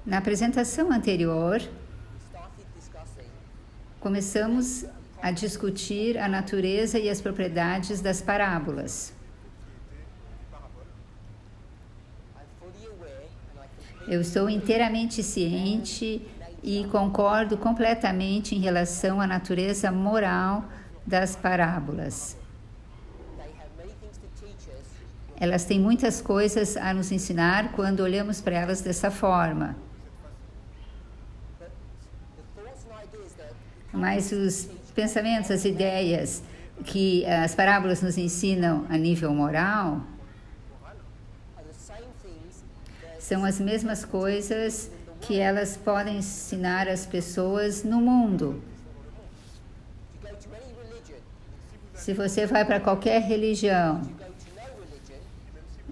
Na apresentação anterior, começamos a discutir a natureza e as propriedades das parábolas. Eu estou inteiramente ciente e concordo completamente em relação à natureza moral das parábolas. Elas têm muitas coisas a nos ensinar quando olhamos para elas dessa forma. Mas os pensamentos, as ideias que as parábolas nos ensinam a nível moral são as mesmas coisas que elas podem ensinar às pessoas no mundo. Se você vai para qualquer religião,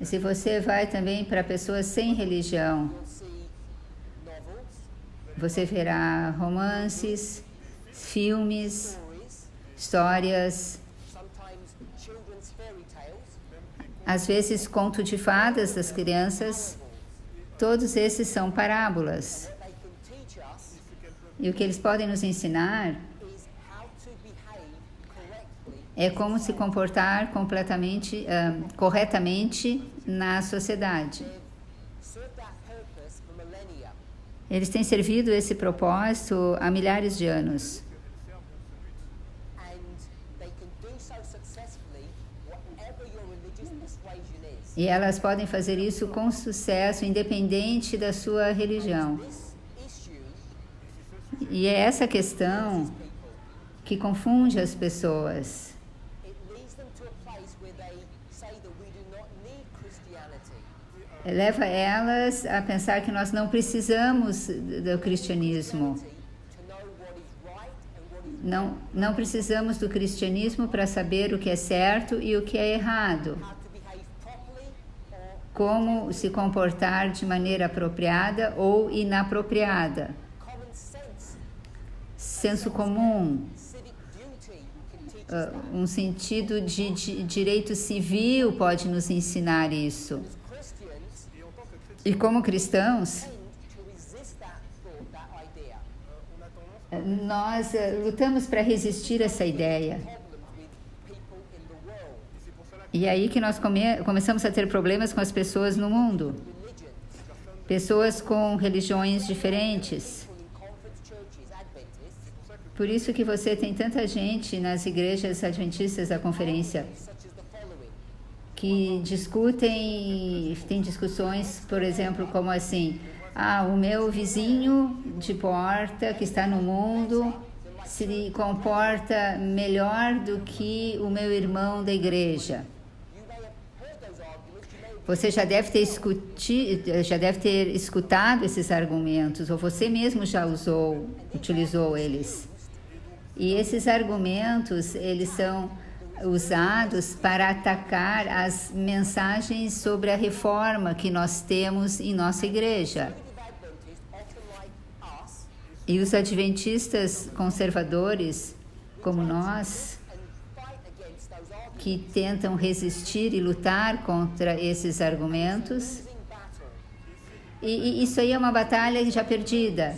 se você vai também para pessoas sem religião, você verá romances, filmes, histórias, às vezes conto de fadas das crianças. Todos esses são parábolas. E o que eles podem nos ensinar é como se comportar corretamente na sociedade. Eles têm servido esse propósito há milhares de anos. E elas podem fazer isso com sucesso, independente da sua religião. E é essa questão que confunde as pessoas. Leva elas a pensar que nós não precisamos do cristianismo. Não precisamos do cristianismo para saber o que é certo e o que é errado. Como se comportar de maneira apropriada ou inapropriada. Senso comum, um sentido de direito civil pode nos ensinar isso. E como cristãos, nós lutamos para resistir a essa ideia. E é aí que nós começamos a ter problemas com as pessoas no mundo. Pessoas com religiões diferentes. Por isso que você tem tanta gente nas igrejas adventistas da conferência que tem discussões, por exemplo, como assim, o meu vizinho de porta que está no mundo se comporta melhor do que o meu irmão da igreja. Você já deve ter escutado esses argumentos, ou você mesmo já utilizou eles. E esses argumentos, eles são usados para atacar as mensagens sobre a reforma que nós temos em nossa igreja. E os adventistas conservadores, como nós, que tentam resistir e lutar contra esses argumentos, e isso aí é uma batalha já perdida.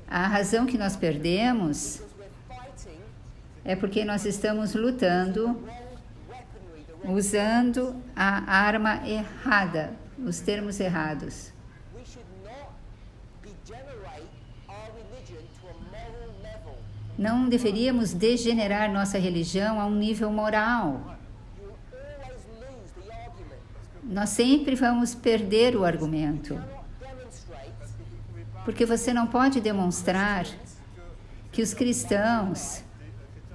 A razão que nós perdemos é porque nós estamos lutando usando a arma errada, os termos errados. Não deveríamos degenerar nossa religião a um nível moral. Nós sempre vamos perder o argumento. Porque você não pode demonstrar que os cristãos,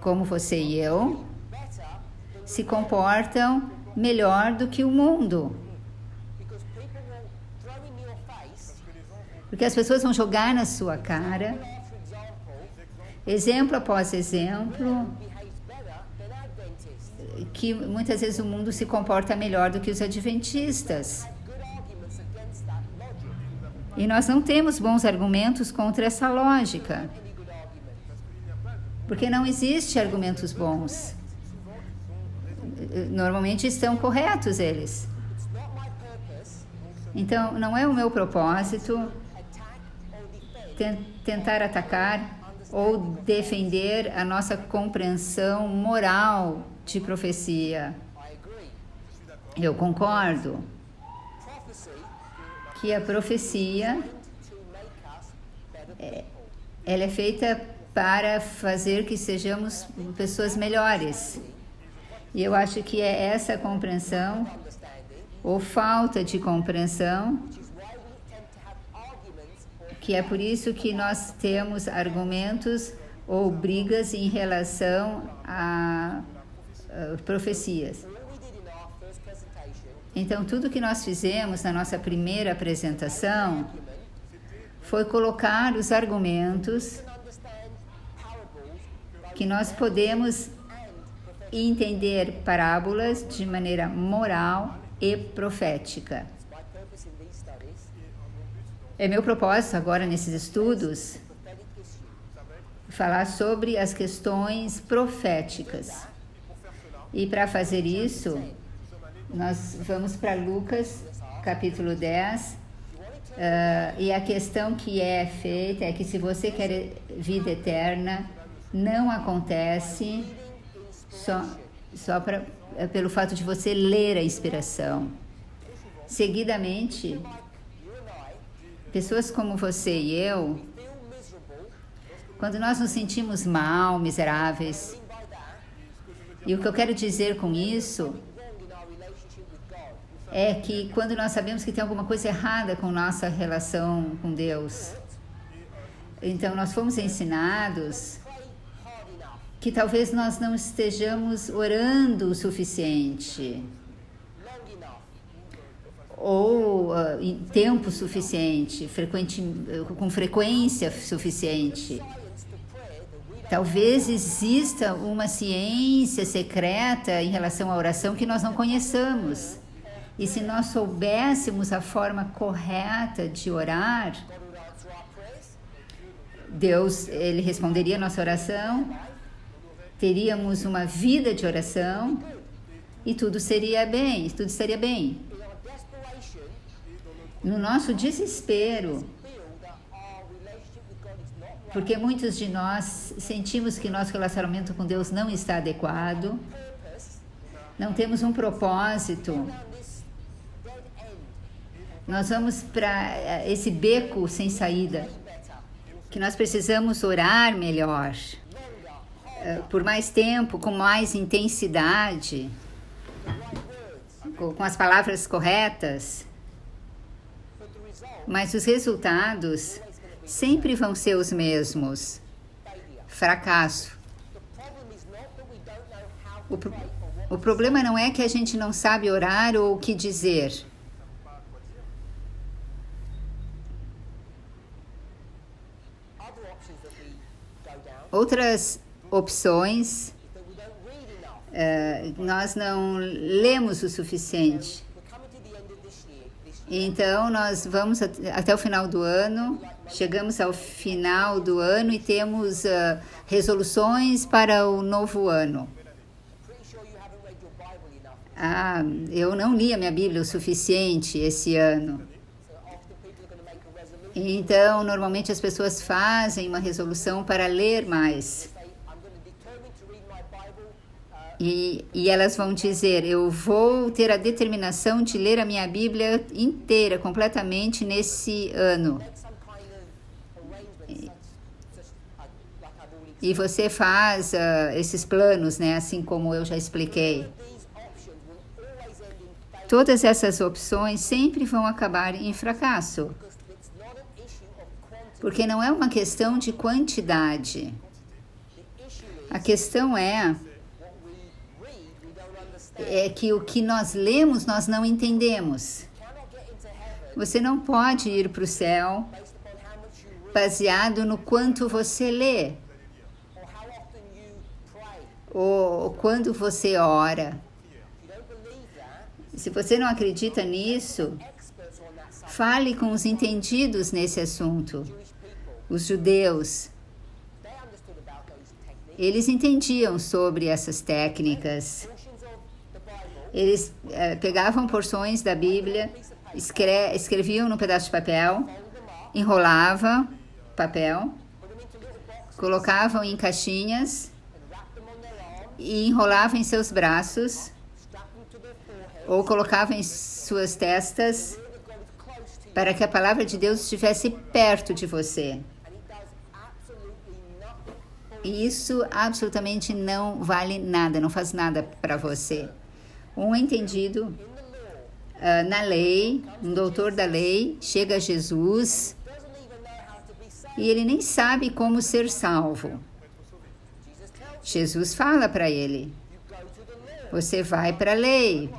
como você e eu, se comportam melhor do que o mundo. Porque as pessoas vão jogar na sua cara, exemplo após exemplo, que muitas vezes o mundo se comporta melhor do que os adventistas. E nós não temos bons argumentos contra essa lógica. Porque não existe argumentos bons. Normalmente estão corretos eles. Então, não é o meu propósito tentar atacar ou defender a nossa compreensão moral de profecia. Eu concordo que a profecia ela é feita para fazer que sejamos pessoas melhores. E eu acho que é essa compreensão ou falta de compreensão que é por isso que nós temos argumentos ou brigas em relação a profecias. Então, tudo que nós fizemos na nossa primeira apresentação foi colocar os argumentos que nós podemos entender parábolas de maneira moral e profética. É meu propósito agora nesses estudos falar sobre as questões proféticas. E para fazer isso, nós vamos para Lucas, capítulo 10, e a questão que é feita é que se você quer vida eterna, não acontece só pelo fato de você ler a inspiração. Seguidamente, pessoas como você e eu, quando nós nos sentimos mal, miseráveis, e o que eu quero dizer com isso é que quando nós sabemos que tem alguma coisa errada com nossa relação com Deus, então nós fomos ensinados que talvez nós não estejamos orando o suficiente ou em tempo suficiente, com frequência suficiente. Talvez exista uma ciência secreta em relação à oração que nós não conheçamos. E se nós soubéssemos a forma correta de orar, Deus, Ele responderia a nossa oração, teríamos uma vida de oração e tudo seria bem, tudo estaria bem. No nosso desespero, porque muitos de nós sentimos que nosso relacionamento com Deus não está adequado, não temos um propósito, nós vamos para esse beco sem saída, que nós precisamos orar melhor, por mais tempo, com mais intensidade, com as palavras corretas, mas os resultados sempre vão ser os mesmos. Fracasso. O problema não é que a gente não sabe orar ou o que dizer. Outras opções, nós não lemos o suficiente. Então, nós vamos até o final do ano, chegamos ao final do ano e temos resoluções para o novo ano. Eu não li a minha Bíblia o suficiente esse ano. Então, normalmente as pessoas fazem uma resolução para ler mais. E elas vão dizer, eu vou ter a determinação de ler a minha Bíblia inteira, completamente nesse ano. E você faz esses planos, né, assim como eu já expliquei. Todas essas opções sempre vão acabar em fracasso. Porque não é uma questão de quantidade. A questão é que o que nós lemos, nós não entendemos. Você não pode ir para o céu baseado no quanto você lê, ou quando você ora. Se você não acredita nisso, fale com os entendidos nesse assunto. Os judeus, eles entendiam sobre essas técnicas. Eles pegavam porções da Bíblia escreviam num pedaço de papel, enrolava papel, colocavam em caixinhas e enrolavam em seus braços ou colocavam em suas testas para que a palavra de Deus estivesse perto de você. E isso absolutamente não vale nada, não faz nada para você. Um entendido na lei, um doutor da lei, chega a Jesus e ele nem sabe como ser salvo. Jesus fala para ele: você vai para a lei,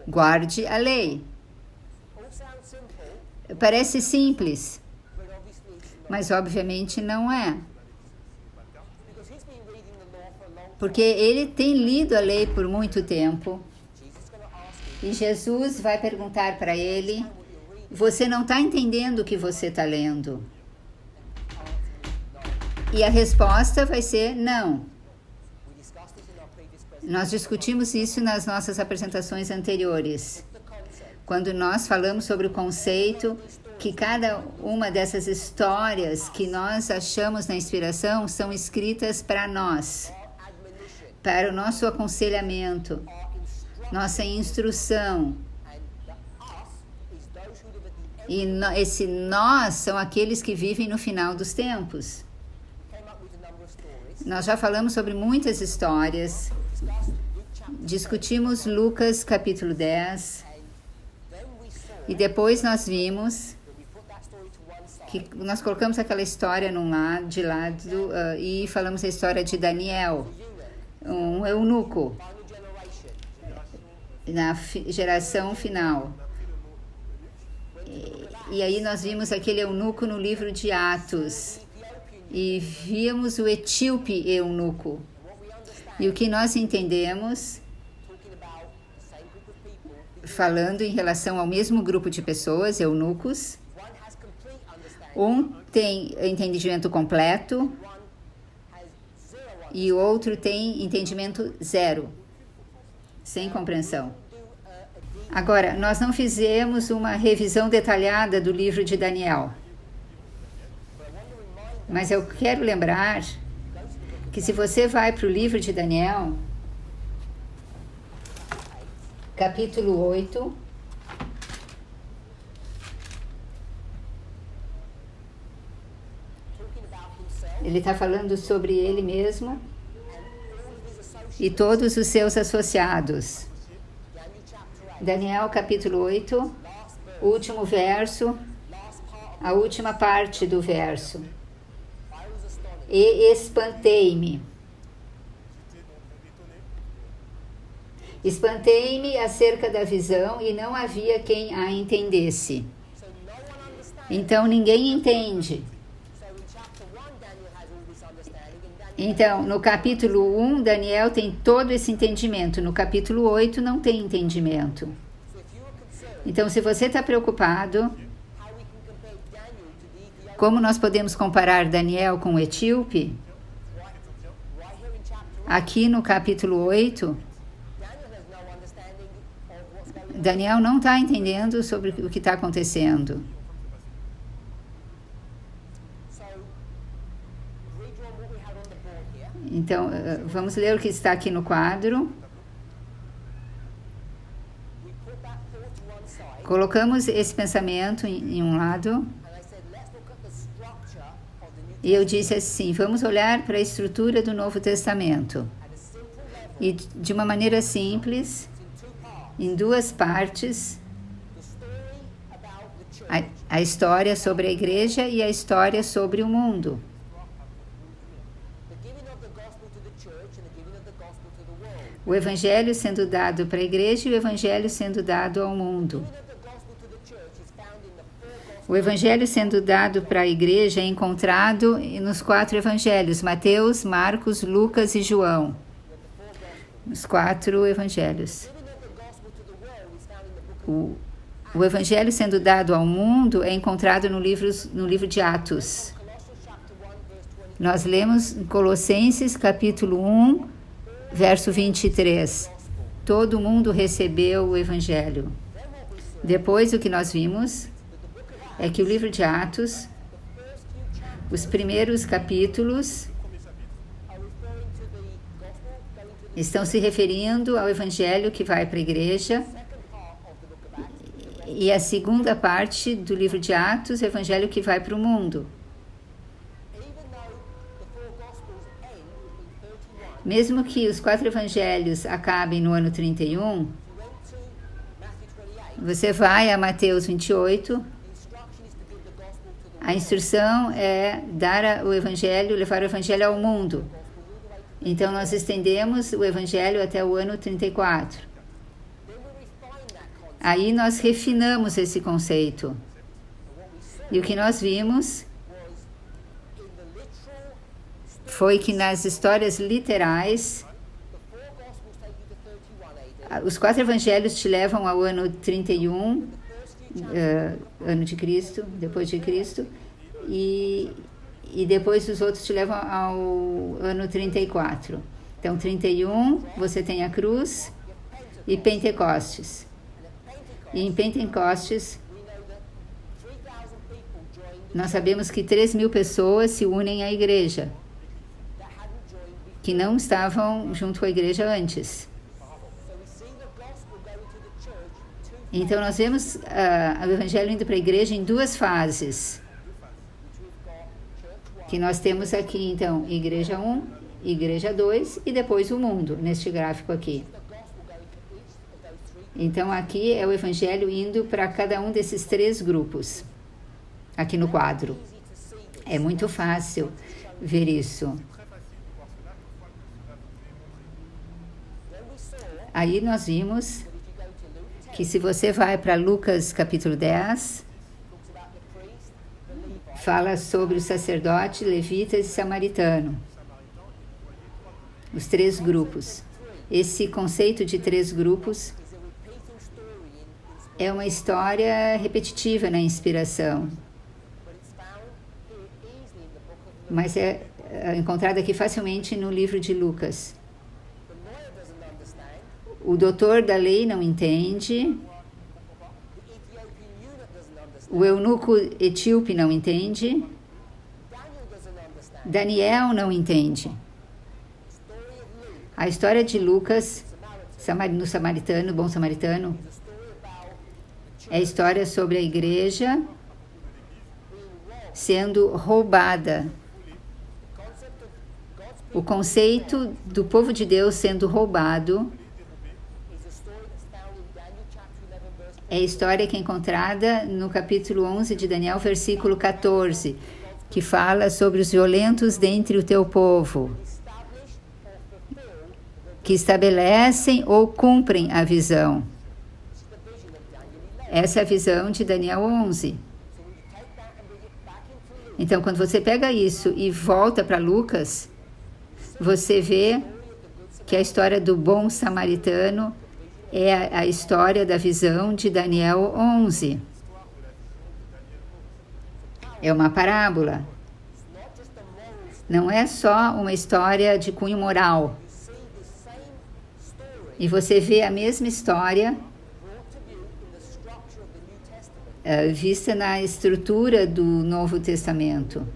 guarde a lei. Parece simples, mas obviamente não é. Porque ele tem lido a lei por muito tempo. E Jesus vai perguntar para ele: você não está entendendo o que você está lendo? E a resposta vai ser não. Nós discutimos isso nas nossas apresentações anteriores, quando nós falamos sobre o conceito que cada uma dessas histórias que nós achamos na inspiração são escritas para nós, para o nosso aconselhamento, nossa instrução. E esse nós são aqueles que vivem no final dos tempos. Nós já falamos sobre muitas histórias, discutimos Lucas capítulo 10, e depois nós vimos que nós colocamos aquela história de lado e falamos a história de Daniel, um eunuco, na geração final. E aí nós vimos aquele eunuco no livro de Atos. E víamos o etíope eunuco. E o que nós entendemos, falando em relação ao mesmo grupo de pessoas, eunucos, um tem entendimento completo e o outro tem entendimento zero, sem compreensão. Agora, nós não fizemos uma revisão detalhada do livro de Daniel. Mas eu quero lembrar que se você vai para o livro de Daniel, capítulo 8, ele está falando sobre ele mesmo e todos os seus associados. Daniel, capítulo 8, último verso, a última parte do verso. E espantei-me. Espantei-me acerca da visão e não havia quem a entendesse. Então ninguém entende. Então, no capítulo 1, Daniel tem todo esse entendimento. No capítulo 8, não tem entendimento. Então, se você está preocupado, como nós podemos comparar Daniel com o etíope? Aqui no capítulo 8, Daniel não está entendendo sobre o que está acontecendo. Então, vamos ler o que está aqui no quadro. Colocamos esse pensamento em um lado. E eu disse assim, vamos olhar para a estrutura do Novo Testamento. E de uma maneira simples, em duas partes, a história sobre a igreja e a história sobre o mundo. O evangelho sendo dado para a igreja e o evangelho sendo dado ao mundo. O evangelho sendo dado para a igreja é encontrado nos 4 evangelhos, Mateus, Marcos, Lucas e João. Os 4 evangelhos. O evangelho sendo dado ao mundo é encontrado no livro de Atos. Nós lemos em Colossenses, capítulo 1, verso 23. Todo mundo recebeu o evangelho. Depois, o que nós vimos é que o livro de Atos, os primeiros capítulos, estão se referindo ao evangelho que vai para a igreja, e a segunda parte do livro de Atos, o evangelho que vai para o mundo. Mesmo que os 4 evangelhos acabem no ano 31, você vai a Mateus 28, a instrução é dar o evangelho, levar o evangelho ao mundo. Então, nós estendemos o evangelho até o ano 34. Aí, nós refinamos esse conceito. E o que nós vimos foi que nas histórias literais, os 4 evangelhos te levam ao ano 31, ano de Cristo, depois de Cristo, e depois os outros te levam ao ano 34. Então, 31, você tem a cruz e Pentecostes. E em Pentecostes, nós sabemos que 3.000 pessoas se unem à igreja, que não estavam junto com a igreja antes. Então, nós vemos o evangelho indo para a igreja em 2 fases. Que nós temos aqui, então, igreja 1, igreja 2 e depois o mundo, neste gráfico aqui. Então, aqui é o evangelho indo para cada um desses 3 grupos, aqui no quadro. É muito fácil ver isso. Aí nós vimos que se você vai para Lucas capítulo 10, fala sobre o sacerdote, levitas e samaritano. Os 3 grupos. Esse conceito de 3 grupos é uma história repetitiva na inspiração, mas é encontrada aqui facilmente no livro de Lucas. O doutor da lei não entende, o eunuco etíope não entende, Daniel não entende. A história de Lucas, no samaritano, bom samaritano, é a história sobre a igreja sendo roubada. O conceito do povo de Deus sendo roubado é a história que é encontrada no capítulo 11 de Daniel, versículo 14, que fala sobre os violentos dentre o teu povo, que estabelecem ou cumprem a visão. Essa é a visão de Daniel 11. Então, quando você pega isso e volta para Lucas, você vê que a história do bom samaritano é a história da visão de Daniel 11. É uma parábola. Não é só uma história de cunho moral. E você vê a mesma história vista na estrutura do Novo Testamento.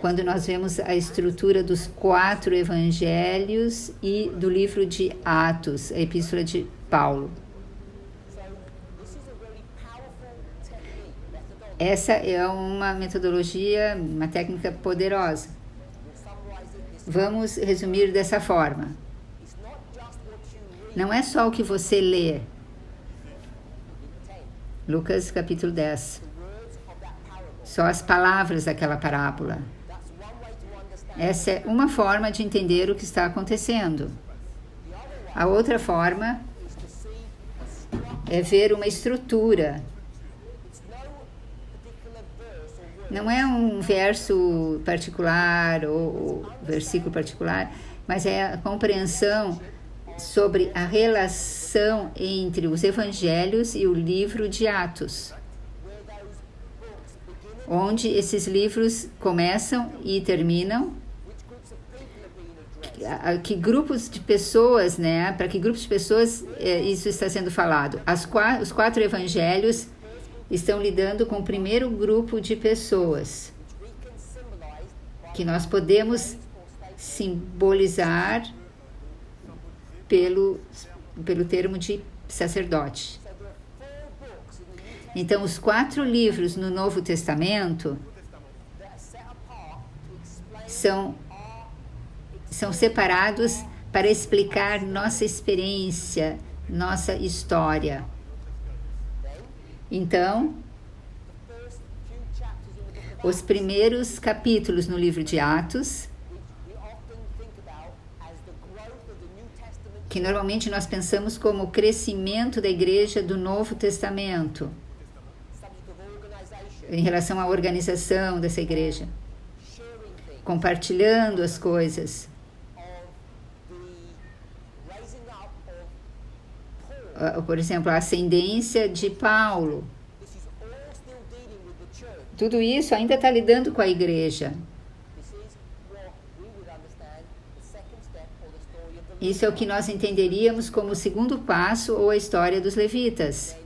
Quando nós vemos a estrutura dos 4 evangelhos e do livro de Atos, a epístola de Paulo. Essa é uma metodologia, uma técnica poderosa. Vamos resumir dessa forma. Não é só o que você lê. Lucas capítulo 10. Só as palavras daquela parábola. Essa é uma forma de entender o que está acontecendo. A outra forma é ver uma estrutura. Não é um verso particular ou versículo particular, mas é a compreensão sobre a relação entre os evangelhos e o livro de Atos, onde esses livros começam e terminam, que grupos de pessoas, né? Para que grupos de pessoas isso está sendo falado? Os 4 evangelhos estão lidando com o primeiro grupo de pessoas, que nós podemos simbolizar pelo termo de sacerdote. Então, os 4 livros no Novo Testamento são separados para explicar nossa experiência, nossa história. Então, os primeiros capítulos no livro de Atos, que normalmente nós pensamos como o crescimento da igreja do Novo Testamento, em relação à organização dessa igreja, compartilhando as coisas. Por exemplo, a ascendência de Paulo. Tudo isso ainda está lidando com a igreja. Isso é o que nós entenderíamos como o segundo passo ou a história dos levitas.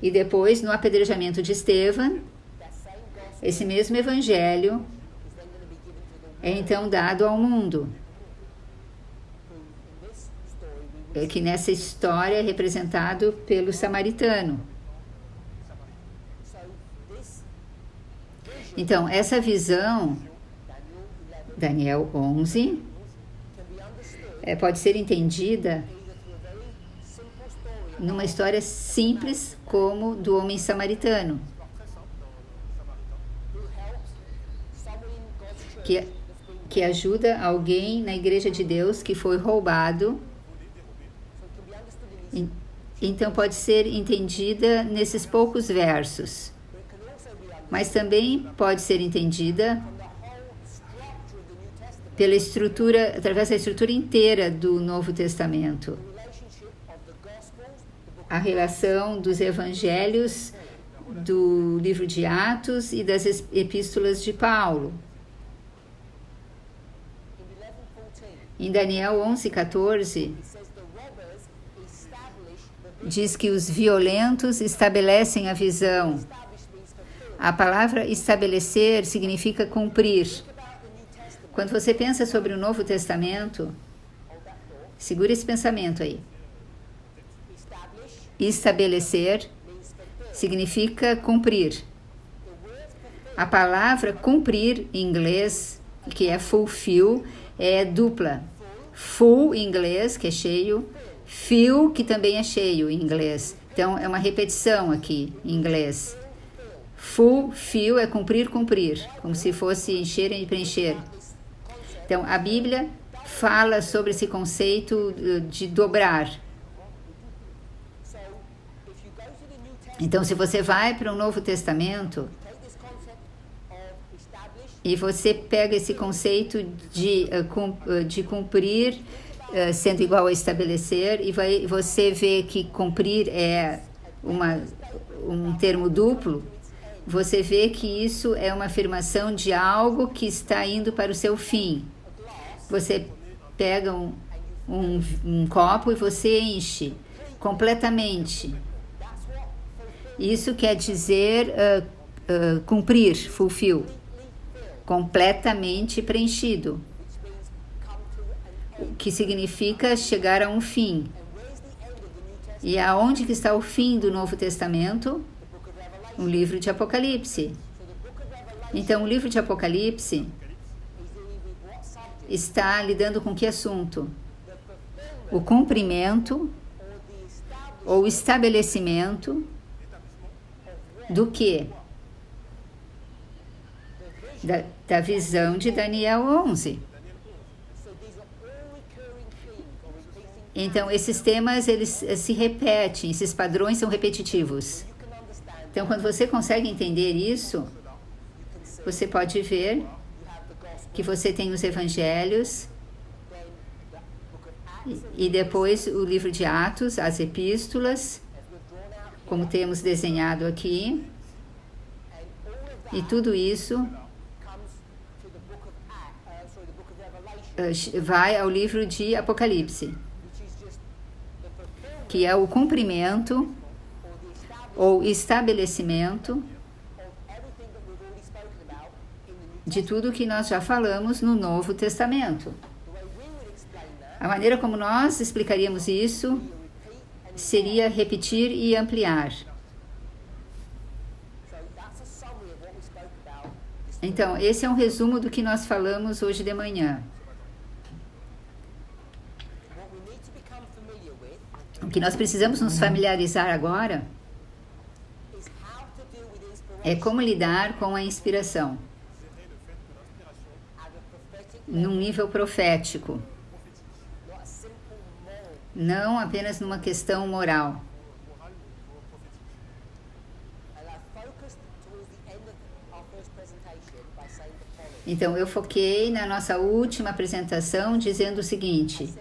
E depois, no apedrejamento de Estevão, esse mesmo evangelho é então dado ao mundo. Que nessa história é representado pelo samaritano. Então, essa visão, Daniel 11, pode ser entendida numa história simples como do homem samaritano, que ajuda alguém na igreja de Deus que foi roubado. Então pode ser entendida nesses poucos versos, mas também pode ser entendida pela estrutura, através da estrutura inteira do Novo Testamento. A relação dos evangelhos, do livro de Atos e das epístolas de Paulo. Em Daniel 11:14, diz que os violentos estabelecem a visão. A palavra estabelecer significa cumprir. Quando você pensa sobre o Novo Testamento, segura esse pensamento aí. Estabelecer significa cumprir. A palavra cumprir em inglês, que é fulfill, é dupla. Full em inglês, que é cheio, fill, que também é cheio em inglês. Então, é uma repetição aqui em inglês. Fulfill é cumprir, cumprir, como se fosse encher e preencher. Então, a Bíblia fala sobre esse conceito de dobrar. Então, se você vai para o Novo Testamento e você pega esse conceito de cumprir, sendo igual a estabelecer, e você vê que cumprir é um termo duplo, você vê que isso é uma afirmação de algo que está indo para o seu fim. Você pega um copo e você enche completamente. Isso quer dizer cumprir, fulfill, completamente preenchido, o que significa chegar a um fim. E aonde que está o fim do Novo Testamento? O livro de Apocalipse. Então, o livro de Apocalipse está lidando com que assunto? O cumprimento ou estabelecimento do quê? Da visão de Daniel 11. Então, esses temas, eles se repetem, esses padrões são repetitivos. Então, quando você consegue entender isso, você pode ver que você tem os evangelhos e depois o livro de Atos, as epístolas, como temos desenhado aqui. E tudo isso vai ao livro de Apocalipse, que é o cumprimento ou estabelecimento de tudo que nós já falamos no Novo Testamento. A maneira como nós explicaríamos isso seria repetir e ampliar. Então, esse é um resumo do que nós falamos hoje de manhã. O que nós precisamos nos familiarizar agora é como lidar com a inspiração num nível profético, não apenas numa questão moral. Então, eu foquei na nossa última apresentação dizendo o seguinte: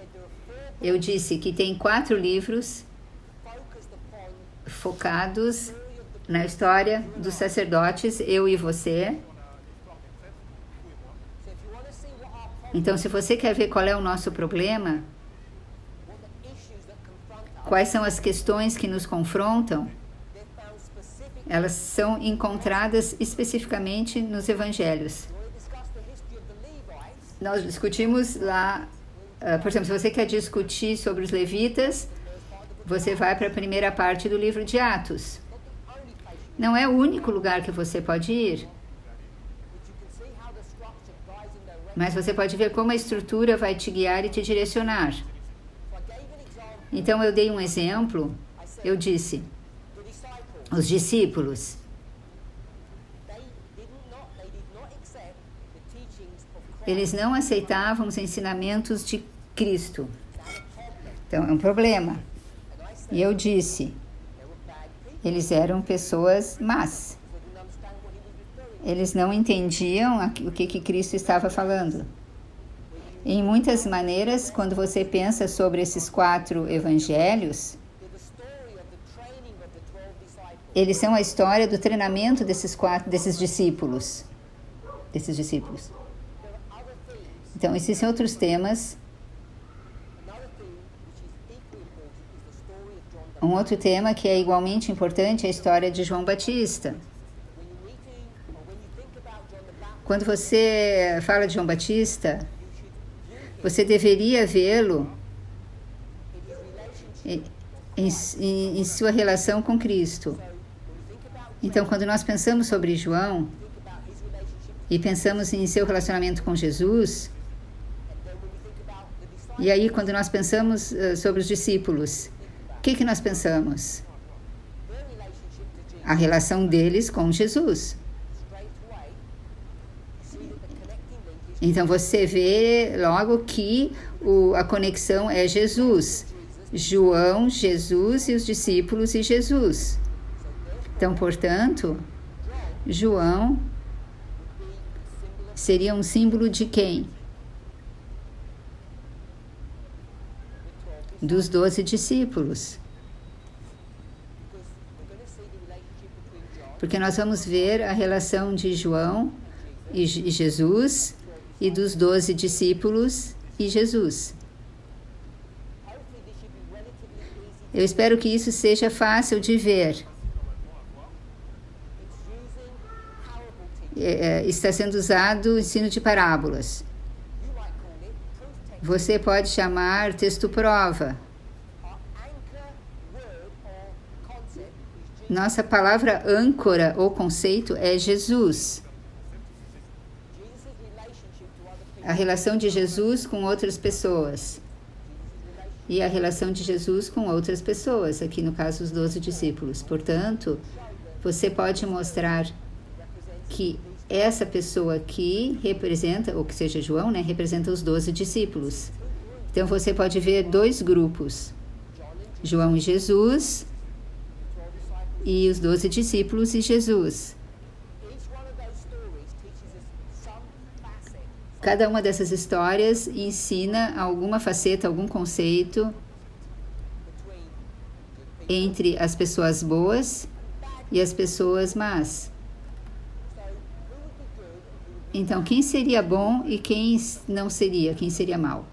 eu disse que tem 4 livros focados na história dos sacerdotes, eu e você. Então, se você quer ver qual é o nosso problema, quais são as questões que nos confrontam, elas são encontradas especificamente nos evangelhos. Nós discutimos lá, por exemplo, se você quer discutir sobre os levitas, você vai para a primeira parte do livro de Atos. Não é o único lugar que você pode ir, mas você pode ver como a estrutura vai te guiar e te direcionar. Então, eu dei um exemplo, eu disse, os discípulos, eles não aceitavam os ensinamentos de Cristo. Então, é um problema. E eu disse, eles eram pessoas más. Eles não entendiam o que Cristo estava falando. Em muitas maneiras, quando você pensa sobre esses 4 evangelhos, eles são a história do treinamento desses discípulos. Então, existem outros temas. Um outro tema que é igualmente importante é a história de João Batista. Quando você fala de João Batista, você deveria vê-lo em sua relação com Cristo. Então, quando nós pensamos sobre João e pensamos em seu relacionamento com Jesus, e aí quando nós pensamos sobre os discípulos, o que nós pensamos? A relação deles com Jesus. Então, você vê logo que a conexão é Jesus. João, Jesus e os discípulos e Jesus. Então, portanto, João seria um símbolo de quem? Dos 12 discípulos. Porque nós vamos ver a relação de João e Jesus e dos 12 discípulos e Jesus. Eu espero que isso seja fácil de ver. Está sendo usado o ensino de parábolas. Você pode chamar texto-prova. Nossa palavra âncora ou conceito é Jesus. A relação de Jesus com outras pessoas. E a relação de Jesus com outras pessoas, aqui no caso os 12 discípulos. Portanto, você pode mostrar que essa pessoa aqui representa, ou que seja João, né, representa os 12 discípulos. Então, você pode ver 2 grupos. João e Jesus, e os 12 discípulos e Jesus. Cada uma dessas histórias ensina alguma faceta, algum conceito entre as pessoas boas e as pessoas más. Então, quem seria bom e quem não seria? Quem seria mal?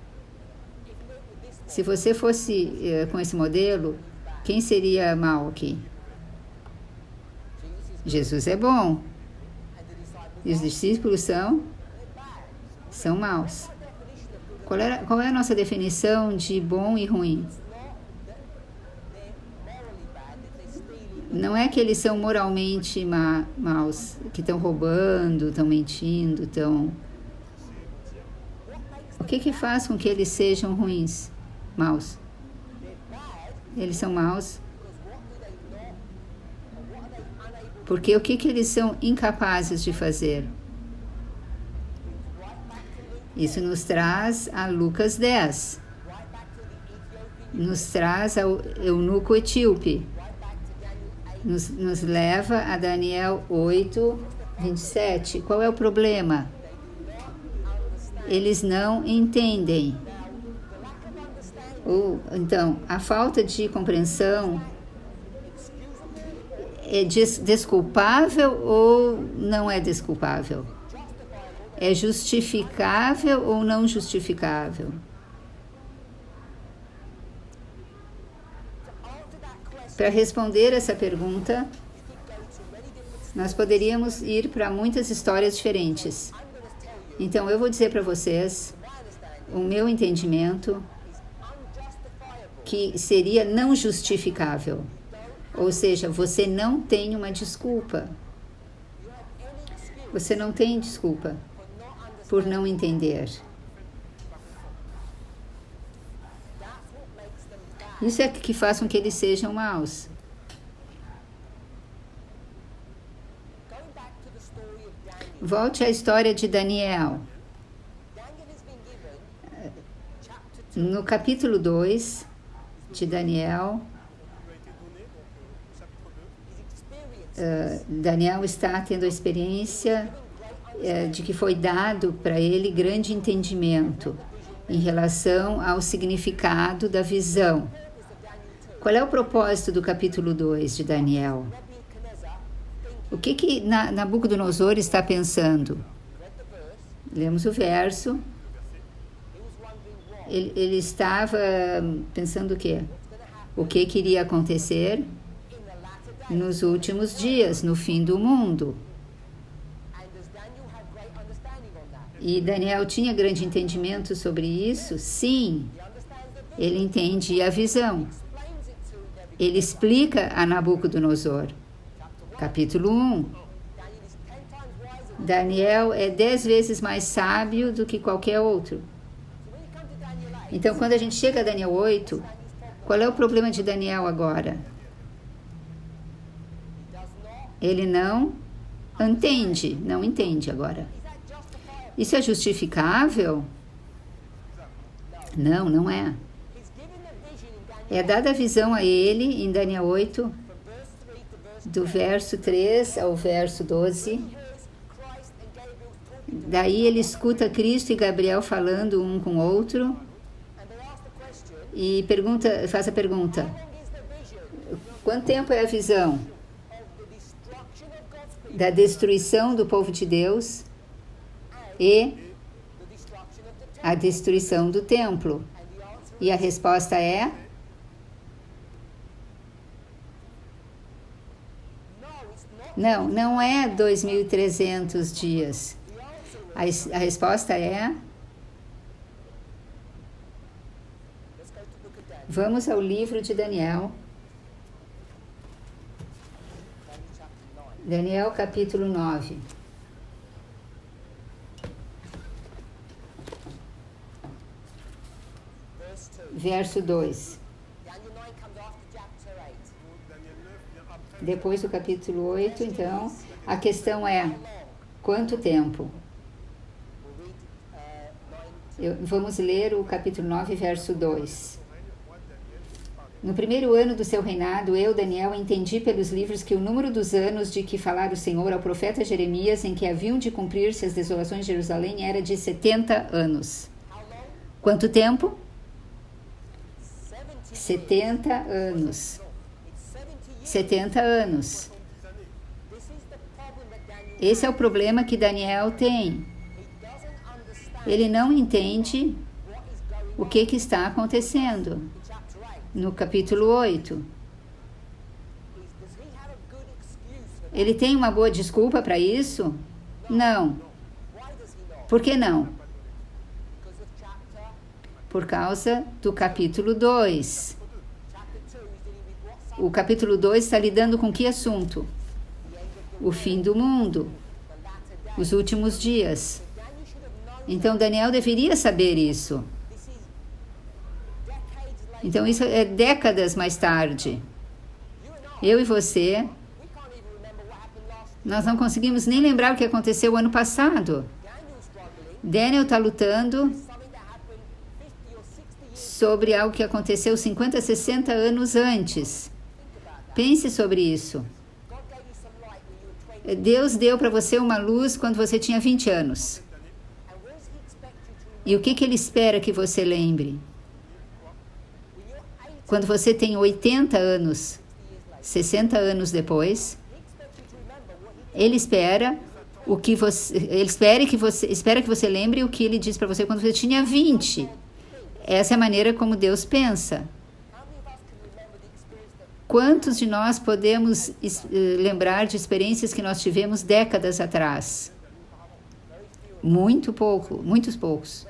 Se você fosse com esse modelo, quem seria mal aqui? Jesus é bom. E os discípulos são maus. Qual é a nossa definição de bom e ruim? Não é que eles são moralmente maus, que estão roubando, estão mentindo, estão... O que faz com que eles sejam ruins, maus? Eles são maus porque o que eles são incapazes de fazer? Isso nos traz a Lucas 10. Nos traz ao eunuco etíope. Nos leva a Daniel 8, 27. Qual é o problema? Eles não entendem. Então, a falta de compreensão é desculpável ou não é desculpável? É justificável ou não justificável? Para responder essa pergunta, nós poderíamos ir para muitas histórias diferentes. Então, eu vou dizer para vocês o meu entendimento que seria não justificável. Ou seja, você não tem uma desculpa. Você não tem desculpa por não entender. Isso é que faz com que eles sejam maus. Volte à história de Daniel. No capítulo 2 de Daniel, Daniel está tendo a experiência de que foi dado para ele grande entendimento em relação ao significado da visão. Qual é o propósito do capítulo 2 de Daniel? O que Nabucodonosor está pensando? Lemos o verso. Ele estava pensando o quê? O que iria acontecer nos últimos dias, no fim do mundo. E Daniel tinha grande entendimento sobre isso? Sim, ele entende a visão. Ele explica a Nabucodonosor. Capítulo 1. Daniel é 10 vezes mais sábio do que qualquer outro. Então, quando a gente chega a Daniel 8, qual é o problema de Daniel agora? Ele não entende agora. Isso é justificável? Não, não é. É dada a visão a ele, em Daniel 8, do verso 3 ao verso 12. Daí ele escuta Cristo e Gabriel falando um com o outro e faz a pergunta: quanto tempo é a visão da destruição do povo de Deus e a destruição do templo? E a resposta é: não é 2.300 dias. A resposta é: vamos ao livro de Daniel. Daniel capítulo 9. Verso 2. Depois do capítulo 8, então, a questão é: quanto tempo? Vamos ler o capítulo 9, verso 2. No primeiro ano do seu reinado, eu, Daniel, entendi pelos livros que o número dos anos de que falara o Senhor ao profeta Jeremias, em que haviam de cumprir-se as desolações de Jerusalém, era de 70 anos. Quanto tempo? 70 anos. 70 anos. Esse é o problema que Daniel tem. Ele não entende o que está acontecendo no capítulo 8. Ele tem uma boa desculpa para isso? Não. Por que não? Por causa do capítulo 2. O capítulo 2 está lidando com que assunto? O fim do mundo, os últimos dias. Então, Daniel deveria saber isso. Então, isso é décadas mais tarde. Eu e você, nós não conseguimos nem lembrar o que aconteceu ano passado. Daniel está lutando sobre algo que aconteceu 50, 60 anos antes. Pense sobre isso. Deus deu para você uma luz quando você tinha 20 anos. E o que Ele espera que você lembre? Quando você tem 80 anos, 60 anos depois, Ele espera que você lembre o que Ele disse para você quando você tinha 20. Essa é a maneira como Deus pensa. Quantos de nós podemos lembrar de experiências que nós tivemos décadas atrás? Muitos poucos.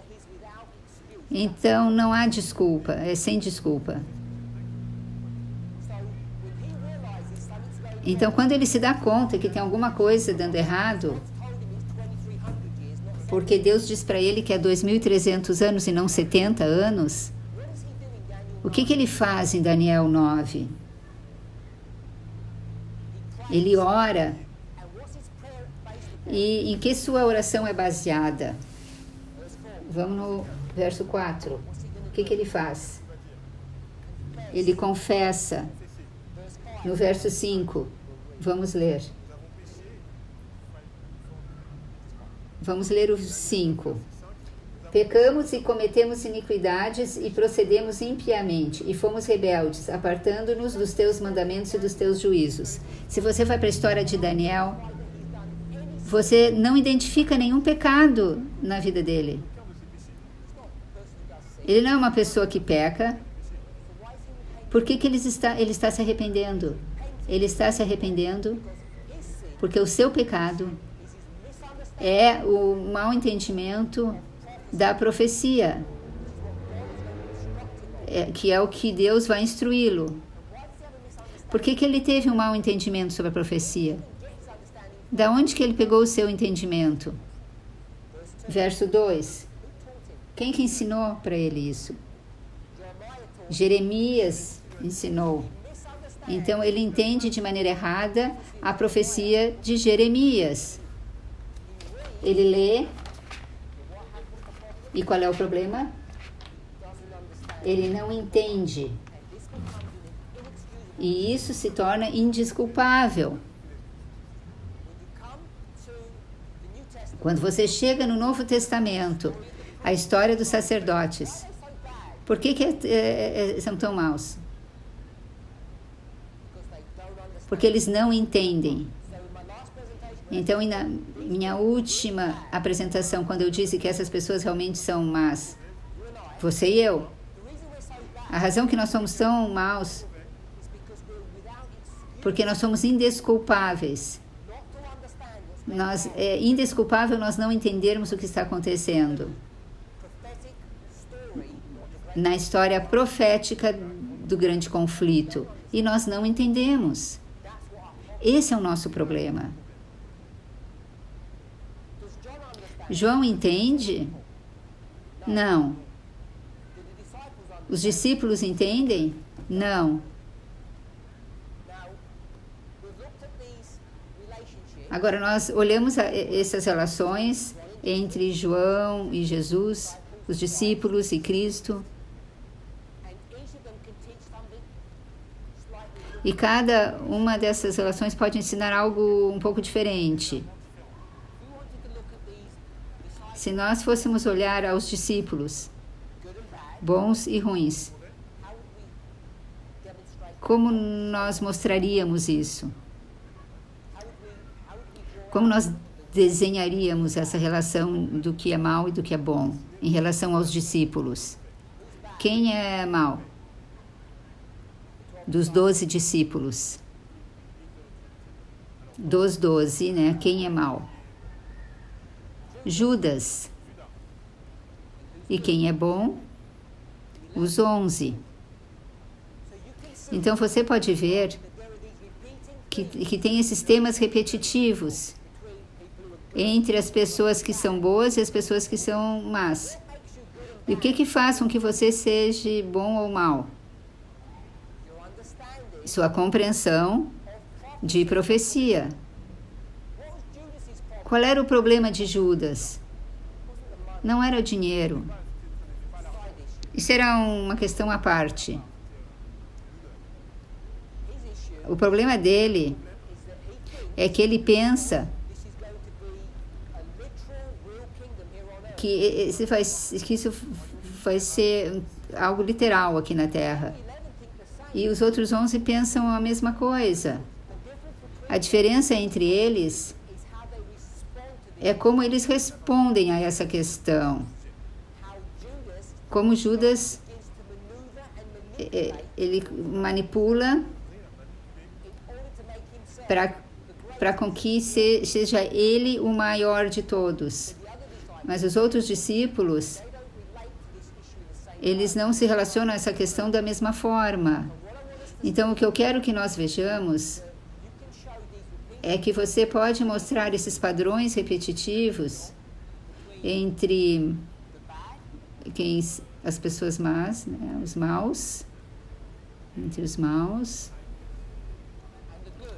Então, não há desculpa, é sem desculpa. Então, quando ele se dá conta que tem alguma coisa dando errado, porque Deus diz para ele que é 2.300 anos e não 70 anos, o que ele faz em Daniel 9? Ele ora. E em que sua oração é baseada? Vamos no verso 4. O que ele faz? Ele confessa. No verso 5, vamos ler. Vamos ler o 5. Pecamos e cometemos iniquidades e procedemos impiamente e fomos rebeldes, apartando-nos dos teus mandamentos e dos teus juízos. Se você vai para a história de Daniel, você não identifica nenhum pecado na vida dele. Ele não é uma pessoa que peca. Por que ele está se arrependendo? Ele está se arrependendo porque o seu pecado é o mau entendimento da profecia, que é o que Deus vai instruí-lo. Por que ele teve um mau entendimento sobre a profecia? Da onde que ele pegou o seu entendimento? Verso 2. Quem que ensinou para ele isso? Jeremias ensinou. Então, ele entende de maneira errada a profecia de Jeremias. Ele lê. E qual é o problema? Ele não entende. E isso se torna indesculpável. Quando você chega no Novo Testamento, a história dos sacerdotes, por que são tão maus? Porque eles não entendem. Então, na minha última apresentação, quando eu disse que essas pessoas realmente são más, você e eu, a razão que nós somos tão maus, porque nós somos indesculpáveis. É indesculpável nós não entendermos o que está acontecendo na história profética do grande conflito. E nós não entendemos. Esse é o nosso problema. João entende? Não. Os discípulos entendem? Não. Agora, nós olhamos essas relações entre João e Jesus, os discípulos e Cristo. E cada uma dessas relações pode ensinar algo um pouco diferente. Se nós fôssemos olhar aos discípulos, bons e ruins, como nós mostraríamos isso? Como nós desenharíamos essa relação do que é mal e do que é bom em relação aos discípulos? Quem é mal? Dos 12 discípulos. Dos 12, né? Quem é mal? Judas. E quem é bom? Os 11. Então você pode ver que tem esses temas repetitivos entre as pessoas que são boas e as pessoas que são más. E o que faz com que você seja bom ou mal? Sua compreensão de profecia. Qual era o problema de Judas? Não era o dinheiro. Isso era uma questão à parte. O problema dele é que ele pensa que isso vai ser algo literal aqui na Terra. E os outros 11 pensam a mesma coisa. A diferença entre eles é como eles respondem a essa questão. Como Judas, ele manipula para com que seja ele o maior de todos. Mas os outros discípulos, eles não se relacionam a essa questão da mesma forma. Então, o que eu quero que nós vejamos é que você pode mostrar esses padrões repetitivos entre as pessoas más, né, os maus, entre os maus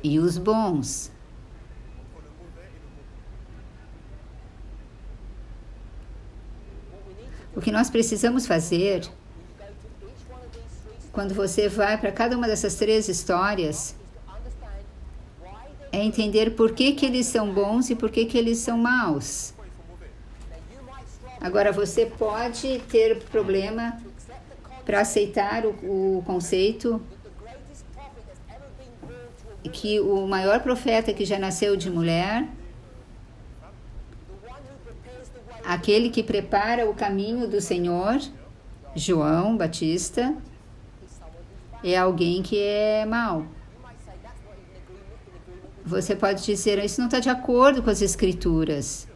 e os bons. O que nós precisamos fazer, quando você vai para cada uma dessas 3 histórias, é entender por que eles são bons e por que eles são maus. Agora, você pode ter problema para aceitar o conceito que o maior profeta que já nasceu de mulher, aquele que prepara o caminho do Senhor, João Batista, é alguém que é mau. Você pode dizer, isso não está de acordo com as Escrituras.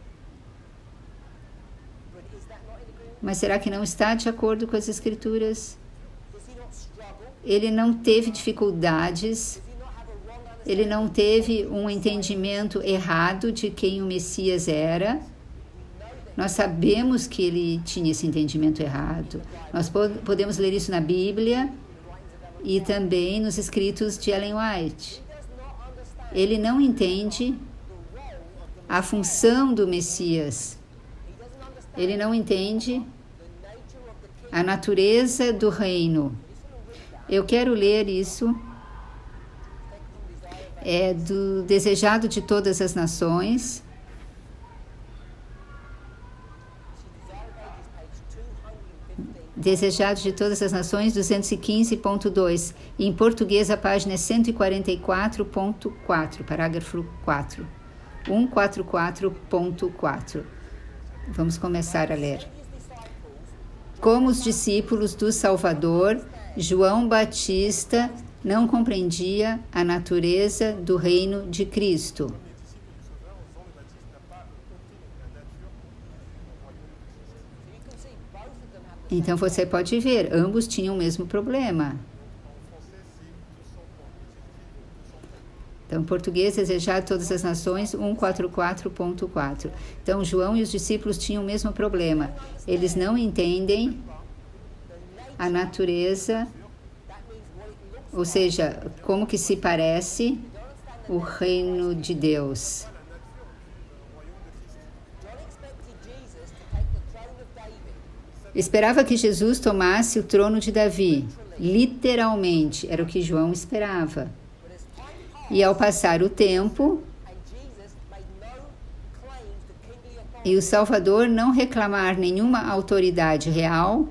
Mas será que não está de acordo com as Escrituras? Ele não teve dificuldades, ele não teve um entendimento errado de quem o Messias era. Nós sabemos que ele tinha esse entendimento errado. Nós podemos ler isso na Bíblia e também nos escritos de Ellen White. Ele não entende a função do Messias. Ele não entende a natureza do reino. Eu quero ler isso. É do Desejado de Todas as Nações. Desejado de Todas as Nações, 215.2. Em português, a página é 144.4, parágrafo 4. 144.4. Vamos começar a ler. Como os discípulos do Salvador, João Batista não compreendia a natureza do reino de Cristo. Então você pode ver, ambos tinham o mesmo problema. Então, português, Desejado de Todas as Nações, 144.4. Então, João e os discípulos tinham o mesmo problema. Eles não entendem a natureza, ou seja, como que se parece o reino de Deus. Esperava que Jesus tomasse o trono de Davi. Literalmente, era o que João esperava. E ao passar o tempo, e o Salvador não reclamar nenhuma autoridade real,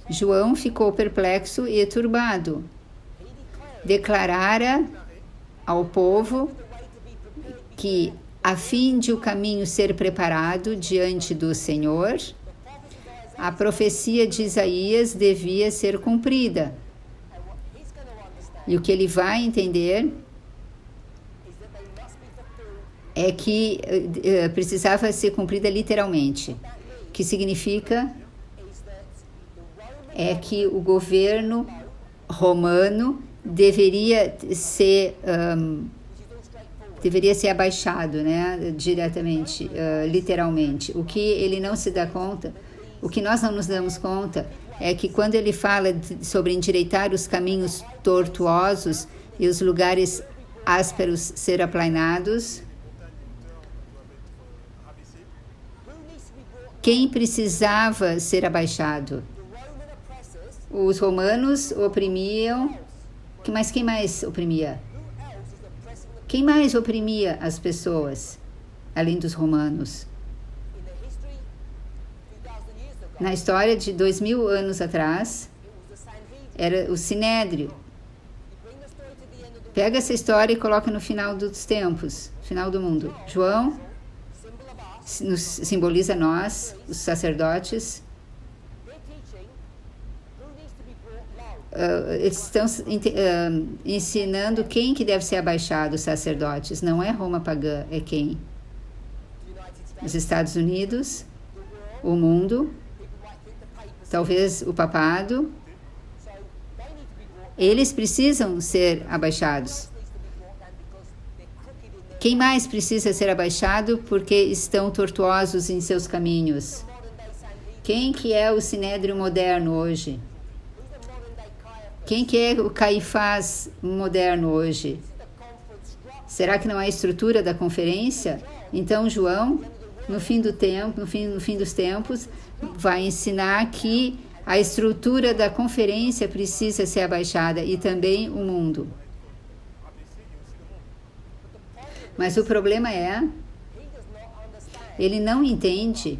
João ficou perplexo e turbado. Declarara ao povo que a fim de o caminho ser preparado diante do Senhor, a profecia de Isaías devia ser cumprida. E o que ele vai entender é que precisava ser cumprida literalmente, que significa é que o governo romano deveria ser abaixado, né, diretamente, literalmente. O que ele não se dá conta, o que nós não nos damos conta, é que quando ele fala sobre endireitar os caminhos tortuosos e os lugares ásperos ser aplanados, quem precisava ser abaixado? Os romanos oprimiam, mas quem mais oprimia? Quem mais oprimia as pessoas, além dos romanos? Na história de 2000 anos atrás, era o Sinédrio. Pega essa história e coloca no final dos tempos, final do mundo. João nos simboliza nós, os sacerdotes. Eles estão ensinando quem que deve ser abaixado, os sacerdotes. Não é Roma pagã, é quem? Os Estados Unidos, o mundo, talvez o papado. Eles precisam ser abaixados. Quem mais precisa ser abaixado porque estão tortuosos em seus caminhos? Quem que é o Sinédrio moderno hoje? Quem que é o Caifás moderno hoje? Será que não é a estrutura da conferência? Então João, no fim do tempo, no fim dos tempos, vai ensinar que a estrutura da conferência precisa ser abaixada e também o mundo. Mas o problema é, ele não entende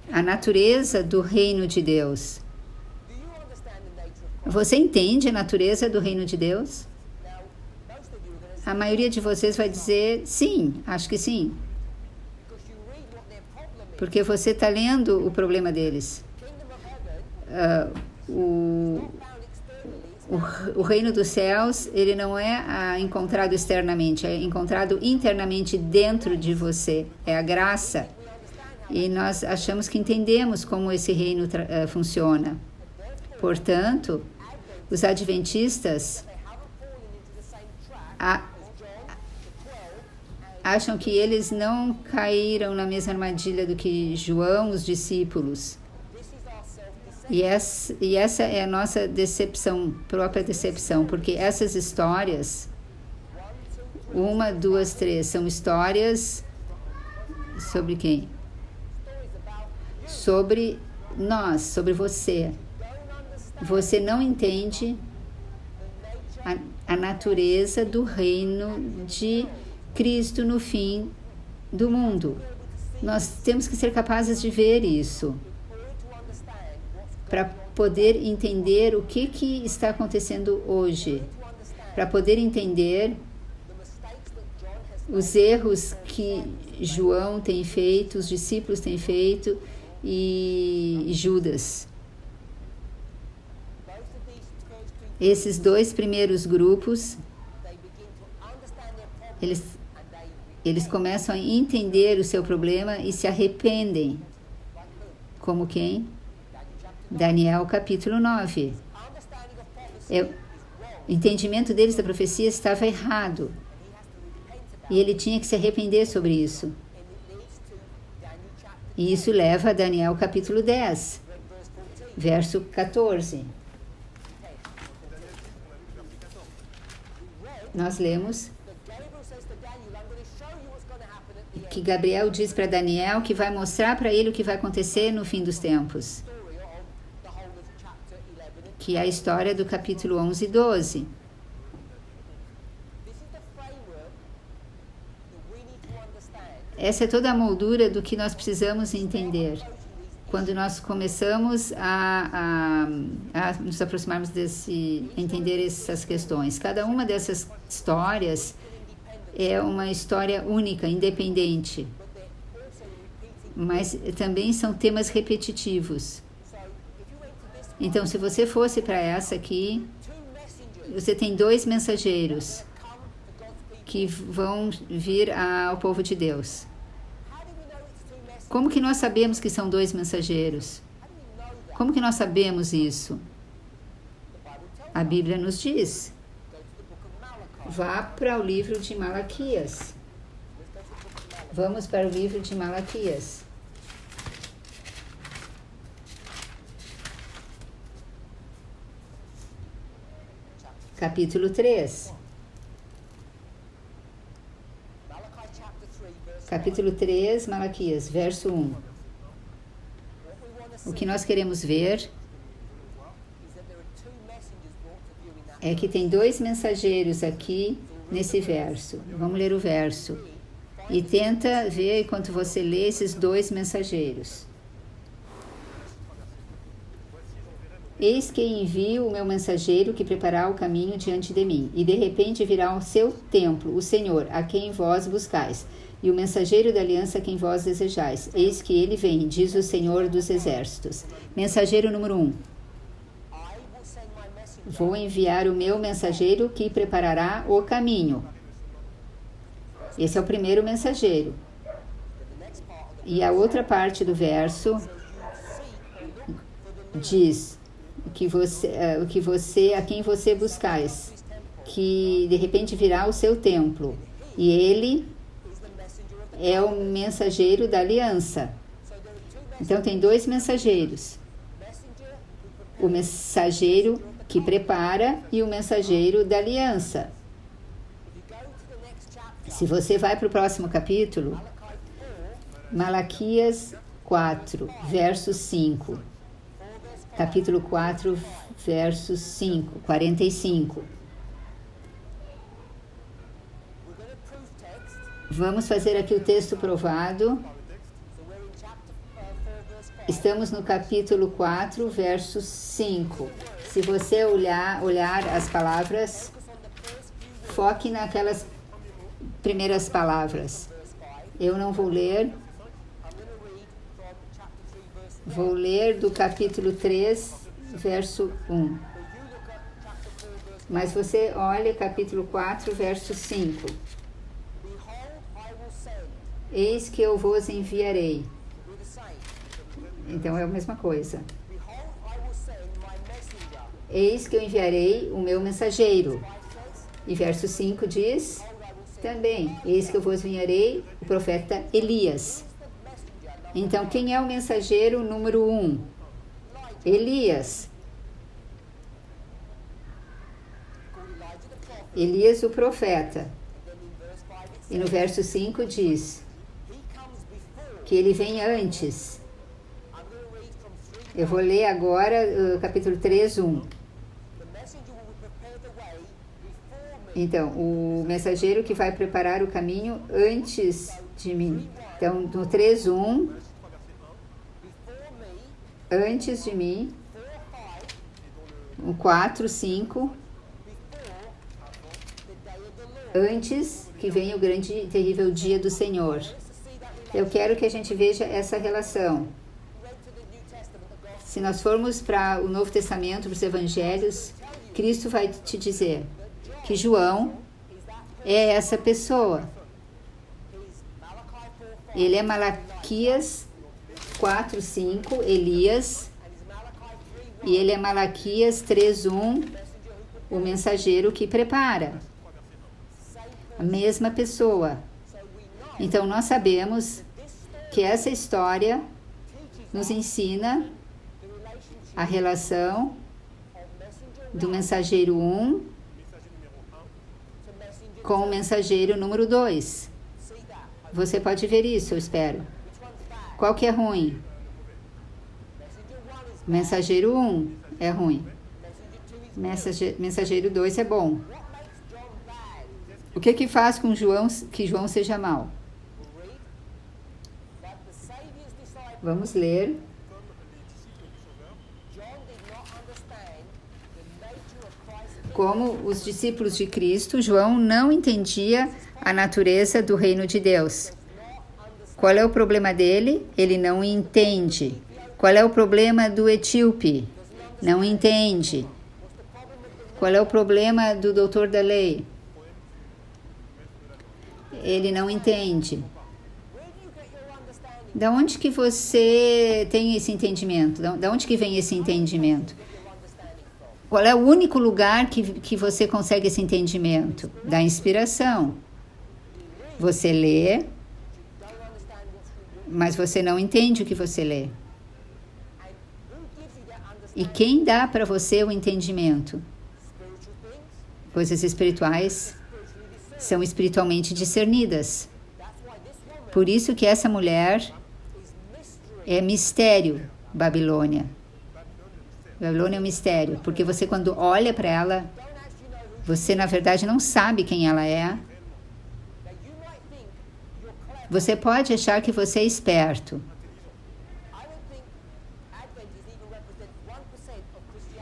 a natureza do reino de Deus. Você entende a natureza do reino de Deus? A maioria de vocês vai dizer sim, acho que sim. Porque você está lendo o problema deles. O reino dos céus, ele não é encontrado externamente, é encontrado internamente dentro de você. É a graça. E nós achamos que entendemos como esse reino funciona. Portanto, os adventistas acham que eles não caíram na mesma armadilha do que João, os discípulos. E essa é a nossa decepção, própria decepção, porque essas histórias, 1, 2, 3, são histórias sobre quem? Sobre nós, sobre você. Você não entende a natureza do reino de Cristo no fim do mundo. Nós temos que ser capazes de ver isso, para poder entender o que está acontecendo hoje, para poder entender os erros que João tem feito, os discípulos têm feito e Judas. Esses dois primeiros grupos, eles começam a entender o seu problema e se arrependem. Como quem? Daniel capítulo 9. O entendimento deles da profecia estava errado. E ele tinha que se arrepender sobre isso. E isso leva a Daniel capítulo 10, verso 14. Nós lemos que Gabriel diz para Daniel que vai mostrar para ele o que vai acontecer no fim dos tempos. Que é a história do capítulo 11 e 12. Essa é toda a moldura do que nós precisamos entender. Quando nós começamos a nos aproximarmos entender essas questões. Cada uma dessas histórias é uma história única, independente, mas também são temas repetitivos. Então, se você fosse para essa aqui, você tem 2 mensageiros que vão vir ao povo de Deus. Como que nós sabemos que são 2 mensageiros? Como que nós sabemos isso? A Bíblia nos diz. Vá para o livro de Malaquias. Vamos para o livro de Malaquias. Capítulo 3. Capítulo 3, Malaquias, verso 1. O que nós queremos ver é que tem 2 mensageiros aqui nesse verso. Vamos ler o verso. E tenta ver enquanto você lê esses 2 mensageiros. Eis que envio o meu mensageiro que preparará o caminho diante de mim. E de repente virá ao seu templo o Senhor, a quem vós buscais. E o mensageiro da aliança a quem vós desejais. Eis que ele vem, diz o Senhor dos Exércitos. Mensageiro número 1. Vou enviar o meu mensageiro que preparará o caminho. Esse é o primeiro mensageiro. E a outra parte do verso diz a quem você buscais, que de repente virá ao seu templo. E ele é o mensageiro da aliança. Então tem 2 mensageiros. O mensageiro que prepara e o mensageiro da aliança. Se você vai para o próximo capítulo, Malaquias 4, verso 5. Capítulo 4, verso 5, 45. Vamos fazer aqui o texto provado. Estamos no capítulo 4, verso 5. Se você olhar as palavras, foque naquelas primeiras palavras. Eu não vou ler. Vou ler do capítulo 3, verso 1. Mas você olha capítulo 4, verso 5. Eis que eu vos enviarei. Então é a mesma coisa. Eis que eu enviarei o meu mensageiro. E verso 5 diz também, eis que eu vos enviarei o profeta Elias. Então, quem é o mensageiro número 1? Elias. Elias, o profeta. E no verso 5 diz que ele vem antes. Eu vou ler agora o capítulo 3, 1. Então, o mensageiro que vai preparar o caminho antes de mim. Então, no 3, 1, antes de mim. O 4, 5, antes que venha o grande e terrível dia do Senhor. Eu quero que a gente veja essa relação. Se nós formos para o Novo Testamento, para os Evangelhos, Cristo vai te dizer que João é essa pessoa. Ele é Malaquias 4, 5, Elias, e ele é Malaquias 3, 1, o mensageiro que prepara. A mesma pessoa. Então, nós sabemos que essa história nos ensina a relação do mensageiro 1 com o mensageiro número 2. Você pode ver isso, eu espero. Qual que é ruim? Mensageiro 1 é ruim. Mensageiro 2 é bom. O que faz com que João seja mau? Vamos ler. Como os discípulos de Cristo, João não entendia a natureza do reino de Deus. Qual é o problema dele? Ele não entende. Qual é o problema do etíope? Não entende. Qual é o problema do doutor da lei? Ele não entende. Da onde que você tem esse entendimento? Da onde que vem esse entendimento? Qual é o único lugar que você consegue esse entendimento? Da inspiração. Você lê, mas você não entende o que você lê. E quem dá para você o entendimento? Coisas espirituais são espiritualmente discernidas. Por isso que essa mulher é mistério, Babilônia. Babilônia é um mistério, porque você quando olha para ela, você na verdade não sabe quem ela é. Você pode achar que você é esperto.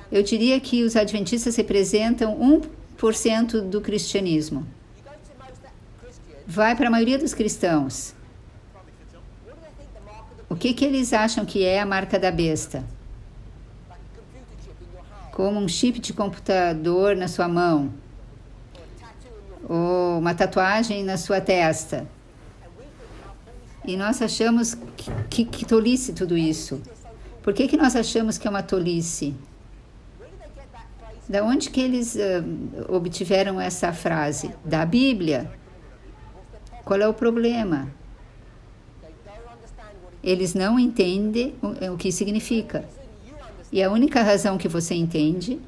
Eu diria que os adventistas representam 1% do cristianismo. Vai para a maioria dos cristãos. O que eles acham que é a marca da besta? Como um chip de computador na sua mão. Ou uma tatuagem na sua testa. E nós achamos que tolice tudo isso. Por que nós achamos que é uma tolice? Da onde que eles obtiveram essa frase? Da Bíblia. Qual é o problema? Eles não entendem o que significa. E a única razão que você entende,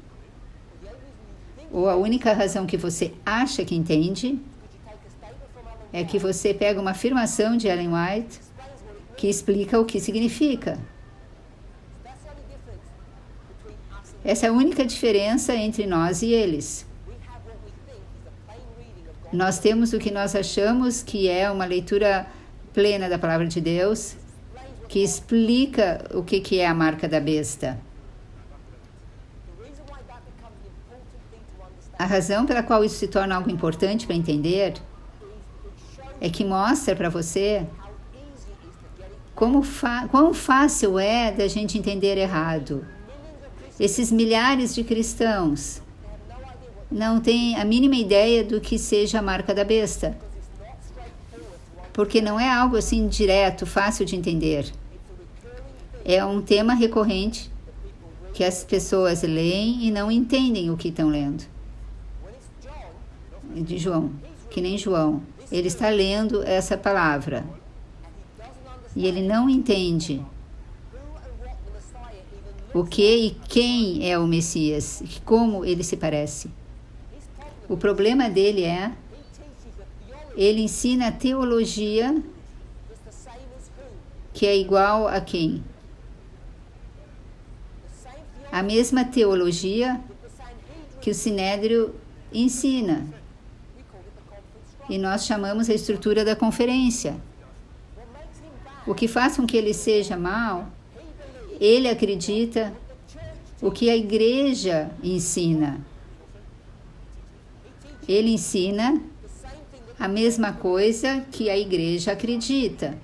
ou a única razão que você acha que entende, é que você pega uma afirmação de Ellen White que explica o que significa. Essa é a única diferença entre nós e eles. Nós temos o que nós achamos que é uma leitura plena da palavra de Deus, que explica o que é a marca da besta. A razão pela qual isso se torna algo importante para entender é que mostra para você quão fácil é da gente entender errado. Esses milhares de cristãos não têm a mínima ideia do que seja a marca da besta. Porque não é algo assim direto, fácil de entender. É um tema recorrente que as pessoas leem e não entendem o que estão lendo. De João, que nem João. Ele está lendo essa palavra e ele não entende o que e quem é o Messias, e como ele se parece. O problema dele é, ele ensina a teologia que é igual a quem? A mesma teologia que o Sinédrio ensina. E nós chamamos a estrutura da conferência. O que faz com que ele seja mau, ele acredita o que a igreja ensina. Ele ensina a mesma coisa que a igreja acredita.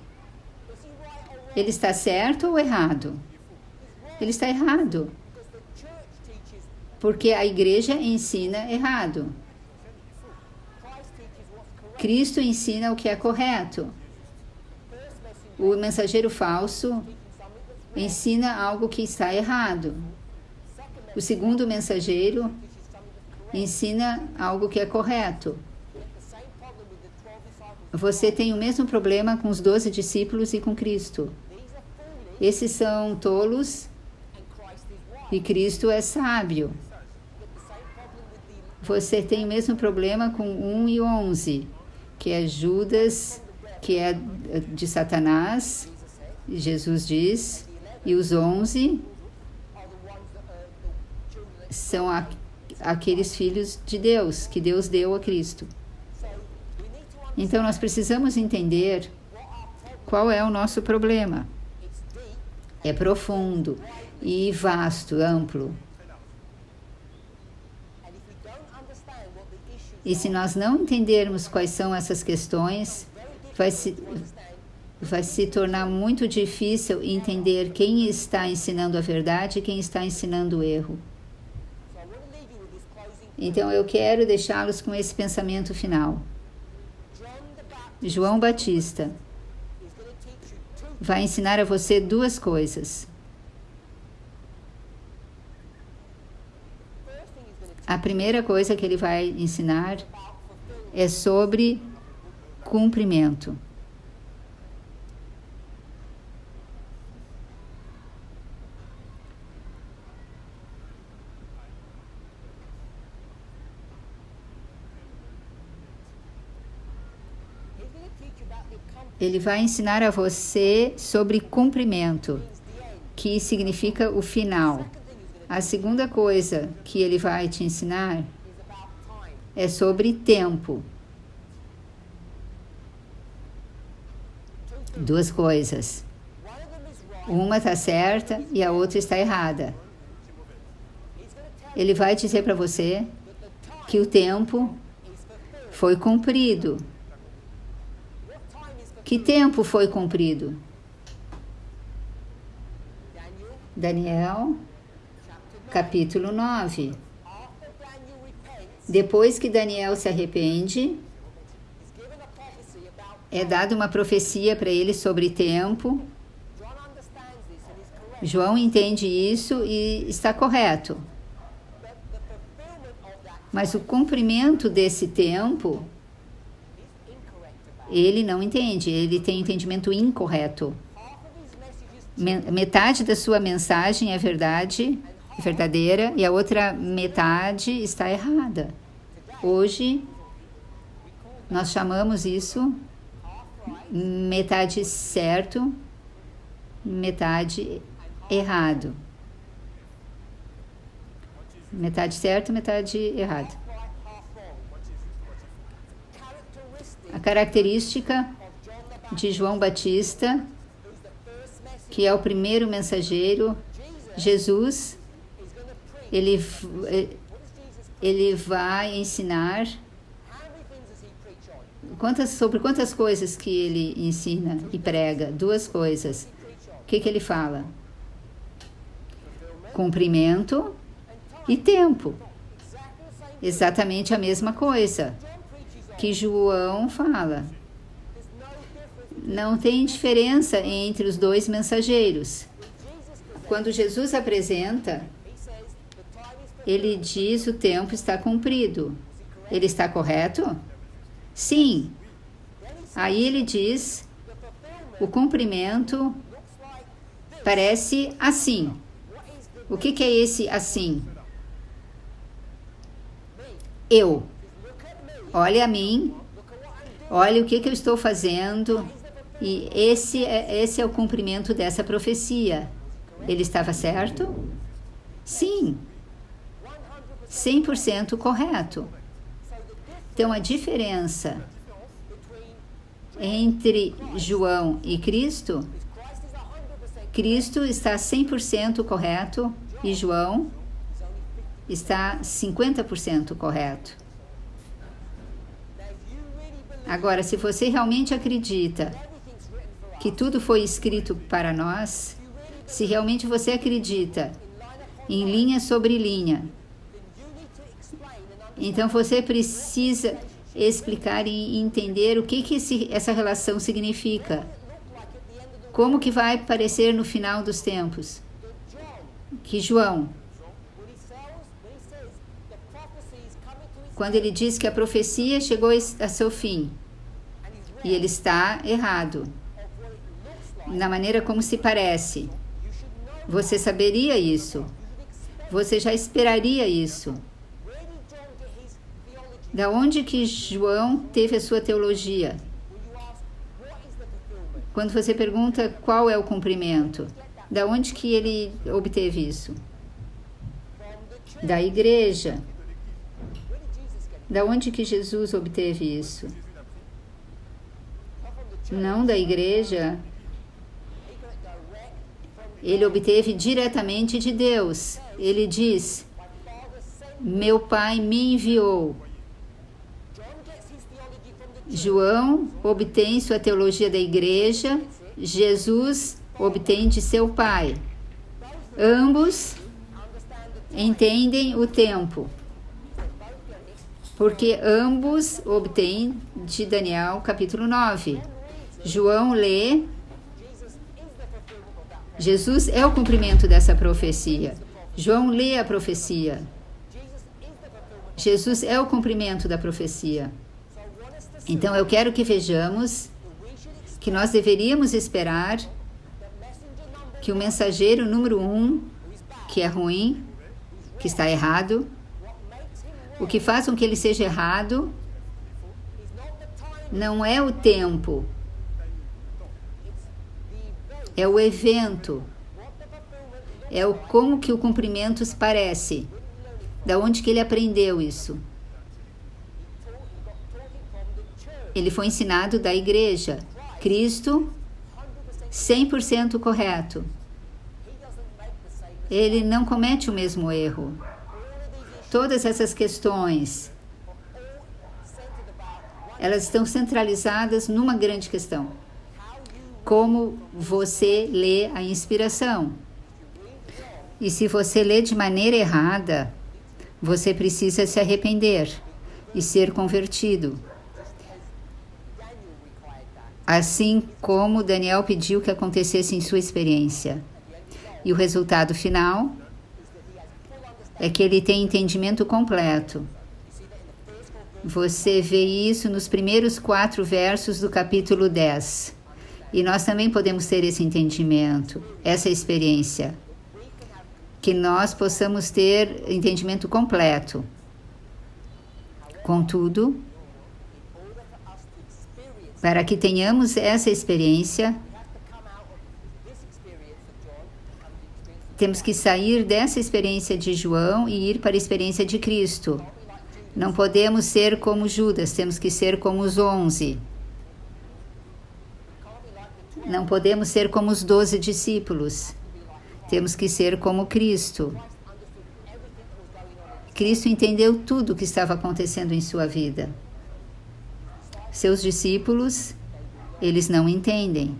Ele está certo ou errado? Ele está errado. Porque a igreja ensina errado. Cristo ensina o que é correto. O mensageiro falso ensina algo que está errado. O segundo mensageiro ensina algo que é correto. Você tem o mesmo problema com os 12 discípulos e com Cristo. Esses são tolos e Cristo é sábio. Você tem o mesmo problema com 1 e 11, que é Judas, que é de Satanás, Jesus diz, e os 11 são aqueles filhos de Deus, que Deus deu a Cristo. Então, nós precisamos entender qual é o nosso problema. É profundo e vasto, amplo. E se nós não entendermos quais são essas questões, vai se tornar muito difícil entender quem está ensinando a verdade e quem está ensinando o erro. Então eu quero deixá-los com esse pensamento final. João Batista vai ensinar a você duas coisas. A primeira coisa que ele vai ensinar é sobre cumprimento. Ele vai ensinar a você sobre cumprimento, que significa o final. A segunda coisa que ele vai te ensinar é sobre tempo. Duas coisas. Uma está certa e a outra está errada. Ele vai dizer para você que o tempo foi cumprido. Que tempo foi cumprido? Daniel, capítulo 9. Depois que Daniel se arrepende, é dada uma profecia para ele sobre tempo. João entende isso e está correto. Mas o cumprimento desse tempo, ele não entende, ele tem entendimento incorreto. Metade da sua mensagem é verdadeira, e a outra metade está errada. Hoje, nós chamamos isso metade certo, metade errado. Metade certo, metade errado. A característica de João Batista, que é o primeiro mensageiro, Jesus, ele vai ensinar sobre quantas coisas que ele ensina e prega. Duas coisas. O que ele fala? Cumprimento e tempo. Exatamente a mesma coisa que João fala. Não tem diferença entre os dois mensageiros. Quando Jesus apresenta, ele diz: o tempo está cumprido. Ele está correto? Sim. Aí ele diz: o cumprimento parece assim. O que é esse assim? Eu. Olha a mim, olha o que eu estou fazendo, e esse é o cumprimento dessa profecia. Ele estava certo? Sim, 100% correto. Então, a diferença entre João e Cristo está 100% correto e João está 50% correto. Agora, se você realmente acredita que tudo foi escrito para nós, se realmente você acredita em linha sobre linha, então você precisa explicar e entender o que essa relação significa. Como que vai parecer no final dos tempos? Que João, quando ele diz que a profecia chegou a seu fim, e ele está errado na maneira como se parece, você saberia isso, você já esperaria isso. Da onde que João teve a sua teologia? Quando você pergunta qual é o cumprimento, da onde que ele obteve isso? Da igreja. Da onde que Jesus obteve isso? Não da igreja. Ele obteve diretamente de Deus. Ele diz: meu Pai me enviou. João obtém sua teologia da igreja, Jesus obtém de seu pai. Ambos entendem o tempo, porque ambos obtêm de Daniel capítulo 9. João lê, Jesus é o cumprimento dessa profecia. João lê a profecia. Jesus é o cumprimento da profecia. Então eu quero que vejamos que nós deveríamos esperar que o mensageiro número 1, que é ruim, que está errado, o que faz com que ele seja errado não é o tempo, é o evento, é o como que o cumprimento se parece, da onde que ele aprendeu isso. Ele foi ensinado da igreja. Cristo, 100% correto. Ele não comete o mesmo erro. Todas essas questões, elas estão centralizadas numa grande questão. Como você lê a inspiração. E se você lê de maneira errada, você precisa se arrepender e ser convertido. Assim como Daniel pediu que acontecesse em sua experiência. E o resultado final é que ele tem entendimento completo. Você vê isso nos primeiros 4 versos do capítulo 10. E nós também podemos ter esse entendimento, essa experiência. Que nós possamos ter entendimento completo. Contudo, para que tenhamos essa experiência, temos que sair dessa experiência de João e ir para a experiência de Cristo. Não podemos ser como Judas, temos que ser como os 11. Não podemos ser como os 12 discípulos. Temos que ser como Cristo. Cristo entendeu tudo o que estava acontecendo em sua vida. Seus discípulos, eles não entendem.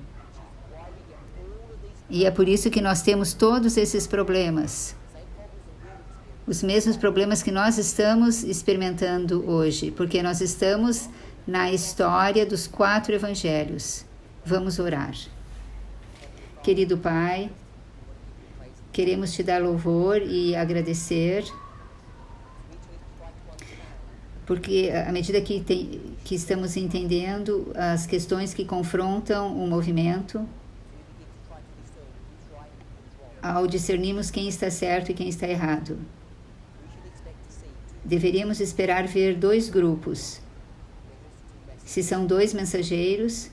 E é por isso que nós temos todos esses problemas. Os mesmos problemas que nós estamos experimentando hoje, porque nós estamos na história dos 4 evangelhos. Vamos orar. Querido Pai, queremos te dar louvor e agradecer, porque à medida que estamos entendendo as questões que confrontam o movimento, ao discernirmos quem está certo e quem está errado, deveríamos esperar ver 2 grupos. Se são 2 mensageiros,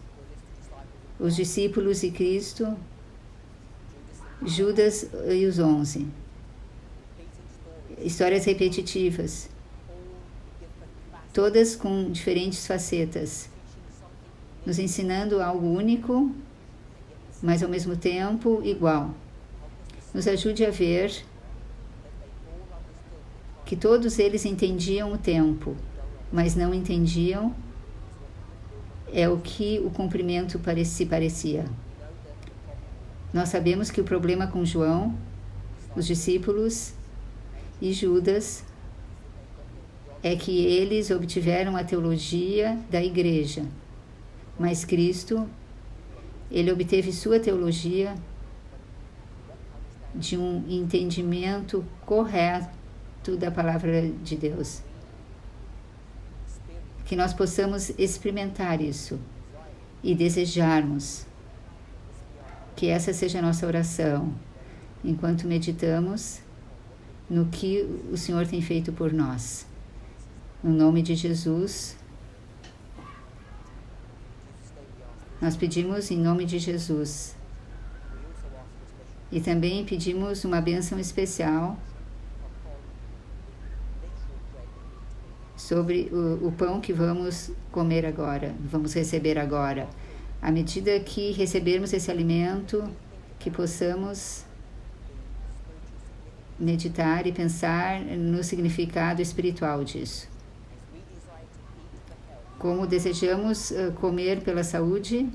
os discípulos e Cristo, Judas e os 11. Histórias repetitivas, todas com diferentes facetas, nos ensinando algo único, mas ao mesmo tempo igual. Nos ajude a ver que todos eles entendiam o tempo, mas não entendiam o que o cumprimento se parecia. Nós sabemos que o problema com João, os discípulos e Judas é que eles obtiveram a teologia da igreja, mas Cristo, ele obteve sua teologia de um entendimento correto da palavra de Deus. Que nós possamos experimentar isso e desejarmos. Que essa seja a nossa oração, enquanto meditamos no que o Senhor tem feito por nós. No nome de Jesus, nós pedimos em nome de Jesus. E também pedimos uma bênção especial sobre o pão que vamos comer agora, vamos receber agora. À medida que recebermos esse alimento, que possamos meditar e pensar no significado espiritual disso. Como desejamos comer pela saúde,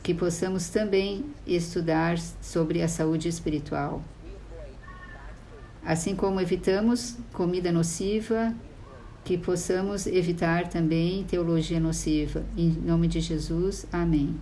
que possamos também estudar sobre a saúde espiritual. Assim como evitamos comida nociva, que possamos evitar também teologia nociva. Em nome de Jesus, amém.